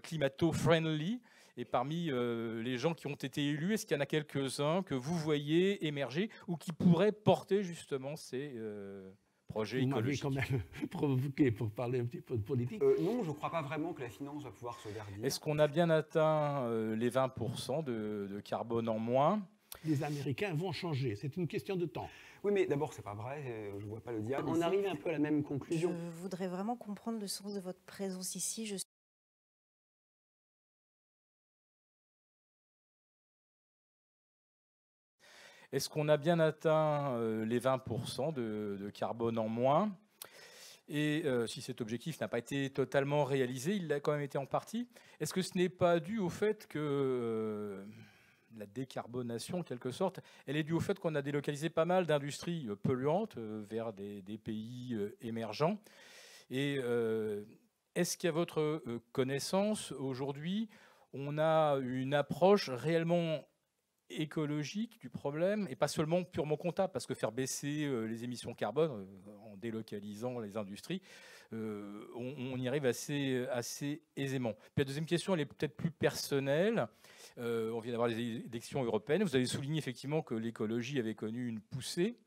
climato-friendly. Et parmi les gens qui ont été élus, est-ce qu'il y en a quelques-uns que vous voyez émerger ou qui pourraient porter justement ces projets Vous m'aviez quand écologiques? même provoqué pour parler un petit peu de politique. Non, je ne crois pas vraiment que la finance va pouvoir se verdir. Est-ce qu'on a bien atteint les 20% de carbone en moins? Les Américains vont changer, c'est une question de temps. Oui, mais d'abord, c'est pas vrai, je ne vois pas le diable. On ici. arrive un peu à la même conclusion. Je voudrais vraiment comprendre le sens de votre présence ici. Est-ce qu'on a bien atteint les 20% de carbone en moins? Et si cet objectif n'a pas été totalement réalisé, il l'a quand même été en partie. Est-ce que ce n'est pas dû au fait que la décarbonation, en quelque sorte, elle est due au fait qu'on a délocalisé pas mal d'industries polluantes vers des pays émergents? Et est-ce qu'à votre connaissance, aujourd'hui, on a une approche réellement écologique du problème et pas seulement purement comptable, parce que faire baisser les émissions carbone en délocalisant les industries, on y arrive assez aisément. Puis la deuxième question, elle est peut-être plus personnelle. On vient d'avoir les élections européennes. Vous avez souligné effectivement que l'écologie avait connu une poussée.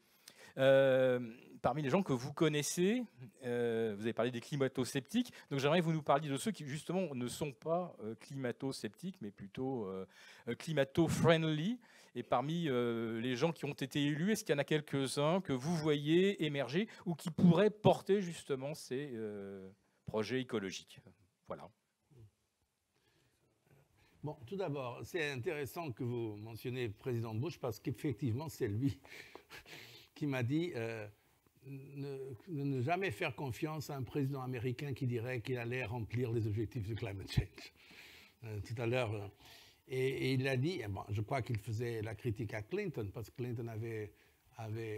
Parmi les gens que vous connaissez, vous avez parlé des climato-sceptiques. Donc j'aimerais que vous nous parliez de ceux qui justement ne sont pas climato-sceptiques, mais plutôt climato-friendly. Et parmi les gens qui ont été élus, est-ce qu'il y en a quelques-uns que vous voyez émerger ou qui pourraient porter justement ces projets écologiques? Voilà. Bon, tout d'abord, c'est intéressant que vous mentionniez le président Bush parce qu'effectivement, c'est lui qui m'a dit ne jamais faire confiance à un président américain qui dirait qu'il allait remplir les objectifs de climate change. Tout à l'heure, et il a dit, bon, je crois qu'il faisait la critique à Clinton parce que Clinton avait,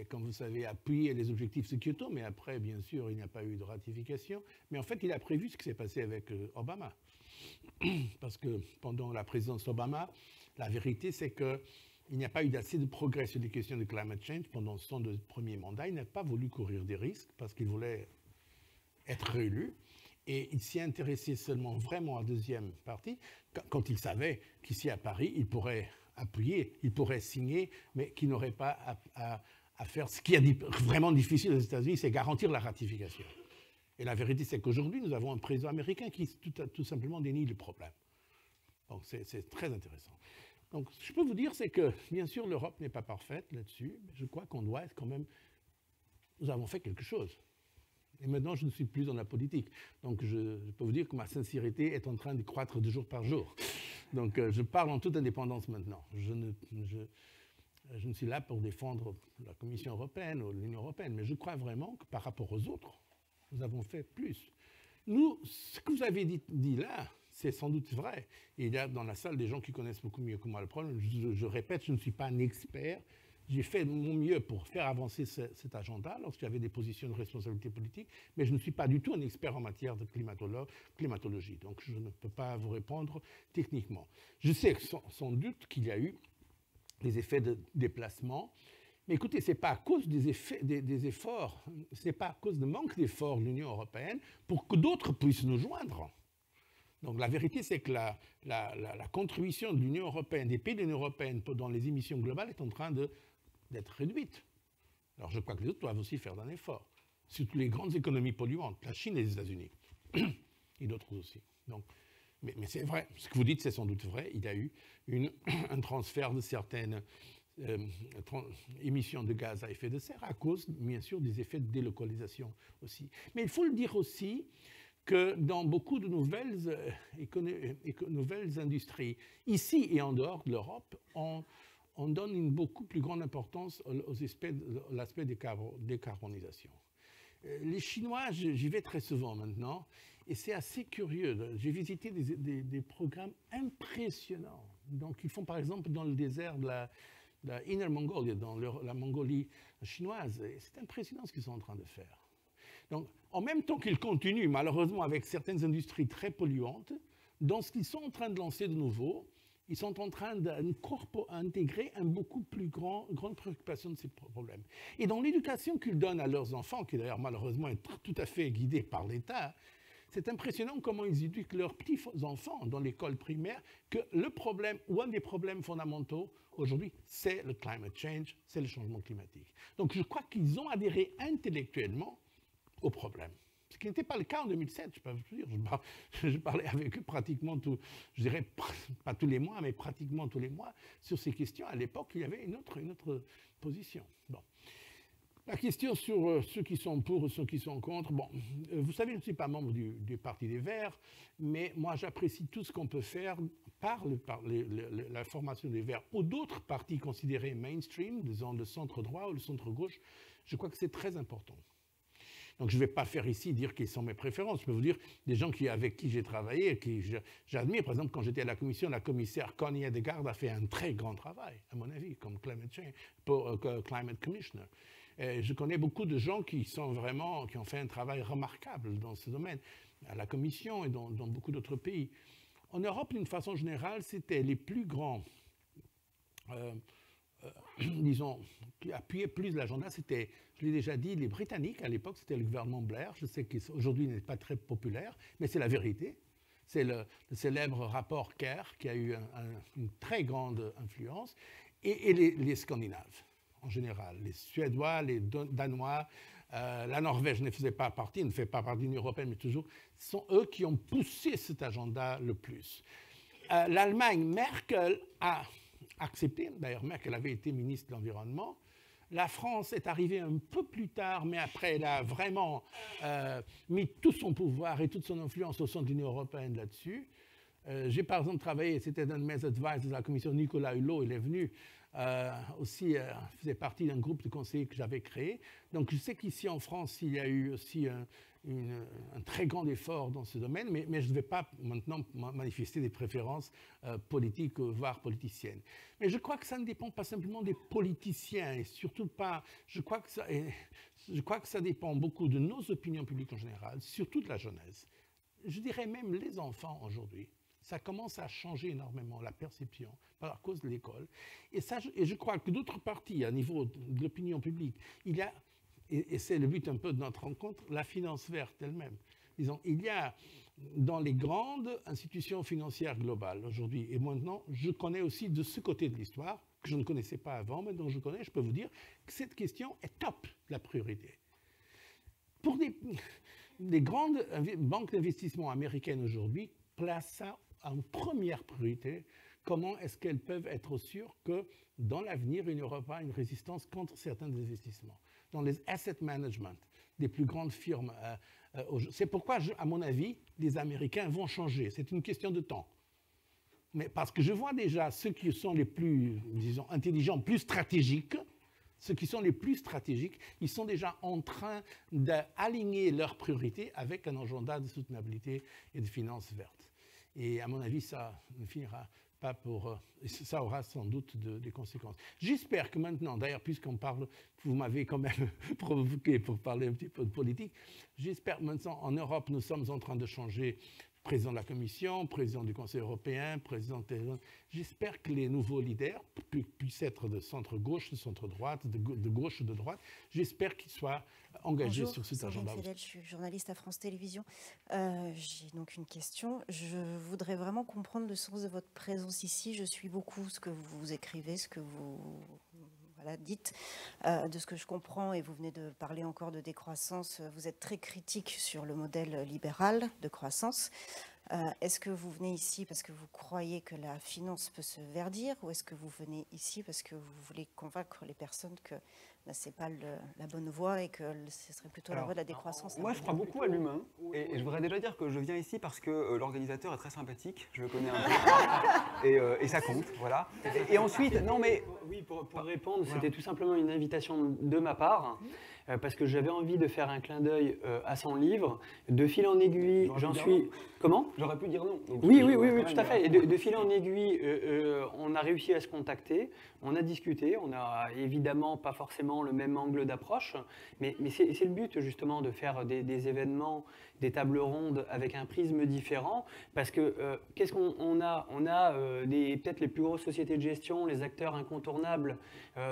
comme vous savez, appuyé les objectifs de Kyoto, mais après, bien sûr, il n'y a pas eu de ratification. Mais en fait, il a prévu ce qui s'est passé avec Obama. Parce que pendant la présidence Obama, la vérité, c'est qu'il n'y a pas eu assez de progrès sur les questions de climate change pendant son premier mandat. Il n'a pas voulu courir des risques parce qu'il voulait être réélu. Et il s'y intéressait seulement vraiment à la deuxième partie, quand il savait qu'ici à Paris, il pourrait appuyer, il pourrait signer, mais qu'il n'aurait pas à faire ce qui est vraiment difficile aux États-Unis, c'est garantir la ratification. Et la vérité, c'est qu'aujourd'hui, nous avons un président américain qui tout simplement dénie le problème. Donc, c'est très intéressant. Donc, ce que je peux vous dire, c'est que, bien sûr, l'Europe n'est pas parfaite là-dessus, mais je crois qu'on doit être quand même... Nous avons fait quelque chose. Et maintenant, je ne suis plus dans la politique. Donc, je peux vous dire que ma sincérité est en train de croître de jour par jour. Donc, je parle en toute indépendance maintenant. Je ne suis là pour défendre la Commission européenne ou l'Union européenne, mais je crois vraiment que par rapport aux autres, nous avons fait plus. Nous, ce que vous avez dit là, c'est sans doute vrai. Et il y a dans la salle des gens qui connaissent beaucoup mieux que moi le problème. Je répète, je ne suis pas un expert. J'ai fait mon mieux pour faire avancer cet agenda lorsqu'il y avait des positions de responsabilité politique, mais je ne suis pas du tout un expert en matière de climatologie. Donc je ne peux pas vous répondre techniquement. Je sais sans doute qu'il y a eu des effets de déplacement. Mais écoutez, ce n'est pas à cause des efforts, ce n'est pas à cause de manque d'efforts de l'Union européenne pour que d'autres puissent nous joindre. Donc la vérité, c'est que la contribution de l'Union européenne, des pays de l'Union européenne dans les émissions globales est en train d'être réduite. Alors je crois que les autres doivent aussi faire un effort. Surtout les grandes économies polluantes, la Chine et les États-Unis, et d'autres aussi. Donc, mais c'est vrai, ce que vous dites, c'est sans doute vrai. Il y a eu un transfert de certaines émissions de gaz à effet de serre à cause, bien sûr, des effets de délocalisation aussi. Mais il faut le dire aussi que dans beaucoup de nouvelles industries, ici et en dehors de l'Europe, on donne une beaucoup plus grande importance à l'aspect décarbonisation. Les Chinois, j'y vais très souvent maintenant, et c'est assez curieux. J'ai visité des programmes impressionnants. Donc, ils font par exemple dans le désert de la Inner Mongolia, dans la Mongolie chinoise. C'est impressionnant ce qu'ils sont en train de faire. Donc, en même temps qu'ils continuent, malheureusement, avec certaines industries très polluantes, dans ce qu'ils sont en train de lancer de nouveau, ils sont en train d'intégrer une beaucoup plus grande préoccupation de ces problèmes. Et dans l'éducation qu'ils donnent à leurs enfants, qui d'ailleurs malheureusement est tout à fait guidée par l'État, c'est impressionnant comment ils éduquent leurs petits-enfants dans l'école primaire, que le problème, ou un des problèmes fondamentaux aujourd'hui, c'est le climate change, c'est le changement climatique. Donc je crois qu'ils ont adhéré intellectuellement au problème. Ce qui n'était pas le cas en 2007, je peux vous dire. Je parlais avec eux pratiquement je dirais pas tous les mois, mais pratiquement tous les mois sur ces questions. À l'époque, il y avait une autre position. Bon. La question sur ceux qui sont pour et ceux qui sont contre, bon, vous savez, je ne suis pas membre du Parti des Verts, mais moi j'apprécie tout ce qu'on peut faire par la formation des Verts ou d'autres partis considérés mainstream, disons le centre-droit ou le centre-gauche. Je crois que c'est très important. Donc je ne vais pas faire ici dire quelles sont mes préférences. Je peux vous dire des gens avec qui j'ai travaillé, qui j'admire. Par exemple, quand j'étais à la commission, la commissaire Connie Hedegaard a fait un très grand travail, à mon avis, comme Climate Commissioner. Et je connais beaucoup de gens qui ont fait un travail remarquable dans ce domaine, à la Commission et dans beaucoup d'autres pays. En Europe, d'une façon générale, c'était les plus grands, disons, qui appuyaient plus l'agenda. C'était, je l'ai déjà dit, les Britanniques. À l'époque, c'était le gouvernement Blair. Je sais qu'aujourd'hui, il n'est pas très populaire, mais c'est la vérité. C'est le célèbre rapport Kerr qui a eu une très grande influence. Et les Scandinaves, en général. Les Suédois, les Danois, la Norvège ne fait pas partie de l'Union européenne, mais toujours, ce sont eux qui ont poussé cet agenda le plus. L'Allemagne, Merkel a accepté, d'ailleurs Merkel avait été ministre de l'Environnement. La France est arrivée un peu plus tard, mais après elle a vraiment mis tout son pouvoir et toute son influence au sein de l'Union européenne là-dessus. J'ai par exemple travaillé, c'était un de mes advisors de la commission, Nicolas Hulot, il est venu aussi, faisait partie d'un groupe de conseillers que j'avais créé. Donc je sais qu'ici en France, il y a eu aussi un très grand effort dans ce domaine, mais je ne vais pas maintenant manifester des préférences politiques, voire politiciennes. Mais je crois que ça ne dépend pas simplement des politiciens, et surtout pas, je crois que ça dépend beaucoup de nos opinions publiques en général, surtout de la jeunesse. Je dirais même les enfants aujourd'hui. Ça commence à changer énormément, la perception, par cause de l'école. Et je crois que d'autres parties, à niveau de l'opinion publique, il y a, et c'est le but un peu de notre rencontre, la finance verte elle-même. Disons, il y a dans les grandes institutions financières globales aujourd'hui, et maintenant, je connais aussi de ce côté de l'histoire, que je ne connaissais pas avant, mais dont je connais, je peux vous dire que cette question est top, la priorité. Pour les grandes banques d'investissement américaines aujourd'hui, placent ça en première priorité. Comment est-ce qu'elles peuvent être sûres que dans l'avenir, il n'y aura pas une résistance contre certains investissements? Dans les asset management des plus grandes firmes. C'est pourquoi, à mon avis, les Américains vont changer. C'est une question de temps. Mais parce que je vois déjà ceux qui sont les plus, disons, intelligents, plus stratégiques, ceux qui sont les plus stratégiques, ils sont déjà en train d'aligner leurs priorités avec un agenda de soutenabilité et de finances vertes. Et à mon avis, ça ne finira pas ça aura sans doute des conséquences. J'espère que maintenant, d'ailleurs, puisqu'on parle, vous m'avez quand même provoqué pour parler un petit peu de politique, j'espère que maintenant, en Europe, nous sommes en train de changer président de la Commission, président du Conseil européen, président de... J'espère que les nouveaux leaders puissent être de centre-gauche, de centre-droite, de gauche ou de droite. J'espère qu'ils soient engagés sur cet agenda. Bonjour, je suis journaliste à France Télévisions. J'ai donc une question. Je voudrais vraiment comprendre le sens de votre présence ici. Je suis beaucoup ce que vous écrivez, ce que vous... dites, de ce que je comprends, et vous venez de parler encore de décroissance, vous êtes très critique sur le modèle libéral de croissance. Est-ce que vous venez ici parce que vous croyez que la finance peut se verdir, ou est-ce que vous venez ici parce que vous voulez convaincre les personnes que ce n'est pas la bonne voie et que ce serait plutôt la voie de la décroissance? Moi, je crois beaucoup à l'humain, et je voudrais déjà dire que je viens ici parce que l'organisateur est très sympathique, je le connais un peu, et ça compte, voilà. Et ensuite, non mais... Oui, pour répondre, voilà. C'était tout simplement une invitation de ma part, parce que j'avais envie de faire un clin d'œil à son livre. De fil en aiguille, j'en suis... Comment? J'aurais pu dire non. Donc, oui, tout à fait. Et de fil en aiguille, on a réussi à se contacter, on a discuté, on n'a évidemment pas forcément le même angle d'approche, mais c'est le but justement de faire des événements, des tables rondes avec un prisme différent, parce que qu'est-ce qu'on a? On a peut-être les plus grosses sociétés de gestion, les acteurs incontournables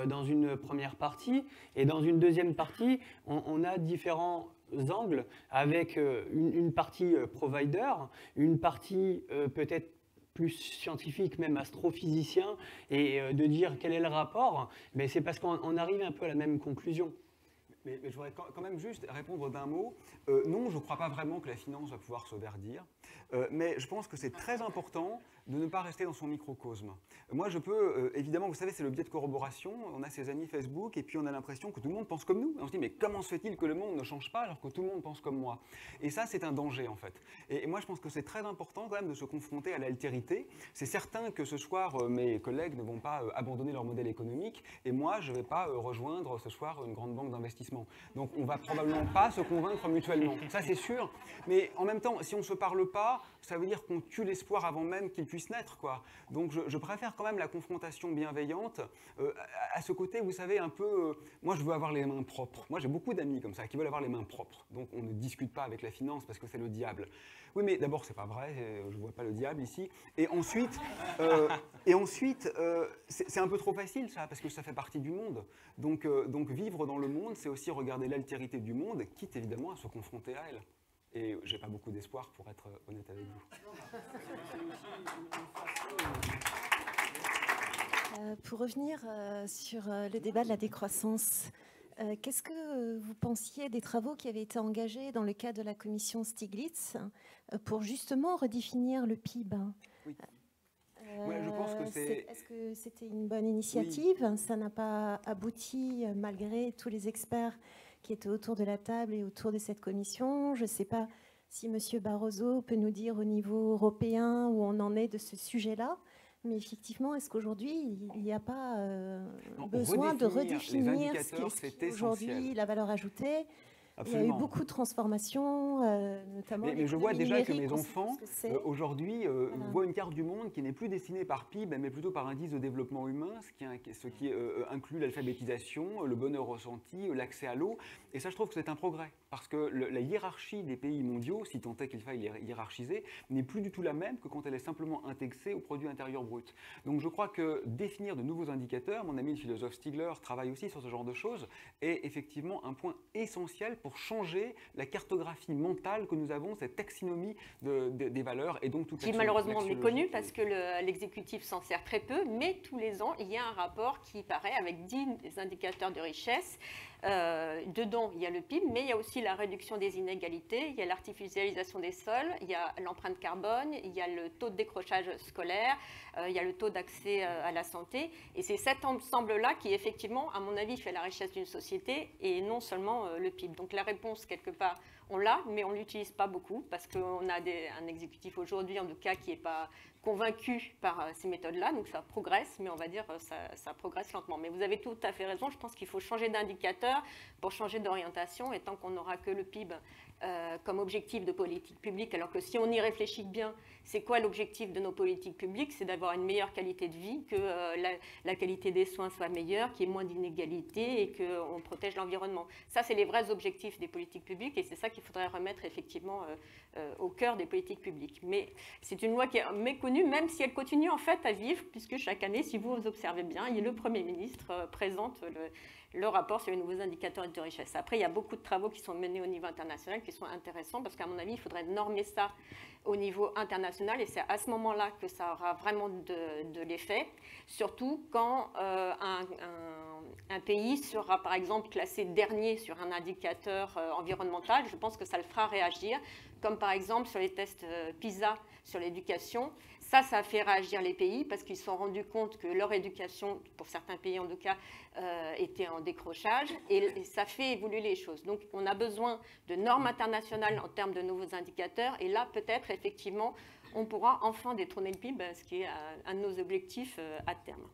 dans une première partie, et dans une deuxième partie, on a différents angles, avec une partie provider, une partie peut-être plus scientifique, même astrophysicien, et de dire quel est le rapport, mais c'est parce qu'on arrive un peu à la même conclusion. Mais je voudrais quand même juste répondre d'un mot. Non, je ne crois pas vraiment que la finance va pouvoir se verdir, mais je pense que c'est très important de ne pas rester dans son microcosme. Moi, je peux, évidemment, vous savez, c'est le biais de corroboration. On a ses amis Facebook et puis on a l'impression que tout le monde pense comme nous. Et on se dit, mais comment se fait-il que le monde ne change pas alors que tout le monde pense comme moi? Et ça, c'est un danger, en fait. Et moi, je pense que c'est très important quand même de se confronter à l'altérité. C'est certain que ce soir, mes collègues ne vont pas abandonner leur modèle économique et moi, je ne vais pas rejoindre ce soir une grande banque d'investissement. Donc, on ne va probablement pas se convaincre mutuellement. Ça, c'est sûr. Mais en même temps, si on ne se parle pas, ça veut dire qu'on tue l'espoir avant même qu'il puisse naître, quoi. Donc je préfère quand même la confrontation bienveillante à ce côté, vous savez, un peu... moi, je veux avoir les mains propres. Moi, j'ai beaucoup d'amis comme ça qui veulent avoir les mains propres. Donc on ne discute pas avec la finance parce que c'est le diable. Oui, mais d'abord, c'est pas vrai, je ne vois pas le diable ici. Et ensuite, c'est un peu trop facile, ça, parce que ça fait partie du monde. Donc vivre dans le monde, c'est aussi regarder l'altérité du monde, quitte évidemment à se confronter à elle. Et j'ai pas beaucoup d'espoir pour être honnête avec vous. Pour revenir sur le débat de la décroissance, qu'est-ce que vous pensiez des travaux qui avaient été engagés dans le cadre de la commission Stiglitz pour justement redéfinir le PIB? Oui. Ouais, je pense que c'est... Est-ce que c'était une bonne initiative? Oui. Ça n'a pas abouti malgré tous les experts qui étaient autour de la table et autour de cette commission. Je ne sais pas si M. Barroso peut nous dire au niveau européen où on en est de ce sujet-là. Mais effectivement, est-ce qu'aujourd'hui, il n'y a pas besoin de redéfinir ce qu'est aujourd'hui la valeur ajoutée? Absolument. Il y a eu beaucoup de transformations, notamment. Mais je vois déjà que mes enfants, aujourd'hui, voient une carte du monde qui n'est plus dessinée par PIB, mais plutôt par indice de développement humain, ce qui inclut l'alphabétisation, le bonheur ressenti, l'accès à l'eau. Et ça, je trouve que c'est un progrès. Parce que la hiérarchie des pays mondiaux, si tant est qu'il faille les hiérarchiser, n'est plus du tout la même que quand elle est simplement indexée au produit intérieur brut. Donc je crois que définir de nouveaux indicateurs, mon ami le philosophe Stigler travaille aussi sur ce genre de choses, est effectivement un point essentiel pour changer la cartographie mentale que nous avons, cette taxinomie des valeurs et donc toute qui est malheureusement méconnue parce que l'exécutif s'en sert très peu, mais tous les ans, il y a un rapport qui paraît avec 10 indicateurs de richesse. Dedans, il y a le PIB, mais il y a aussi la réduction des inégalités, il y a l'artificialisation des sols, il y a l'empreinte carbone, il y a le taux de décrochage scolaire, il y a le taux d'accès à la santé. Et c'est cet ensemble-là qui, effectivement, à mon avis, fait la richesse d'une société et non seulement le PIB. Donc la réponse, quelque part, on l'a, mais on ne l'utilise pas beaucoup parce qu'on a un exécutif aujourd'hui, en tout cas, qui n'est pas convaincu par ces méthodes-là. Donc ça progresse, mais on va dire ça progresse lentement. Mais vous avez tout à fait raison, je pense qu'il faut changer d'indicateur pour changer d'orientation. Et tant qu'on n'aura que le PIB comme objectif de politique publique, alors que si on y réfléchit bien, c'est quoi l'objectif de nos politiques publiques? C'est d'avoir une meilleure qualité de vie, que la qualité des soins soit meilleure, qu'il y ait moins d'inégalités et qu'on protège l'environnement. Ça, c'est les vrais objectifs des politiques publiques et c'est ça qu'il faudrait remettre effectivement au cœur des politiques publiques. Mais c'est une loi qui est méconnue, même si elle continue en fait à vivre, puisque chaque année, si vous observez bien, le Premier ministre présente le rapport sur les nouveaux indicateurs de richesse. Après, il y a beaucoup de travaux qui sont menés au niveau international qui sont intéressants parce qu'à mon avis, il faudrait normer ça au niveau international et c'est à ce moment-là que ça aura vraiment de l'effet, surtout quand un pays sera par exemple classé dernier sur un indicateur environnemental. Je pense que ça le fera réagir, comme par exemple sur les tests PISA sur l'éducation. Ça a fait réagir les pays parce qu'ils se sont rendus compte que leur éducation, pour certains pays en tout cas, était en décrochage et ça fait évoluer les choses. Donc on a besoin de normes internationales en termes de nouveaux indicateurs et là peut-être effectivement on pourra enfin détrôner le PIB, ce qui est un de nos objectifs à terme.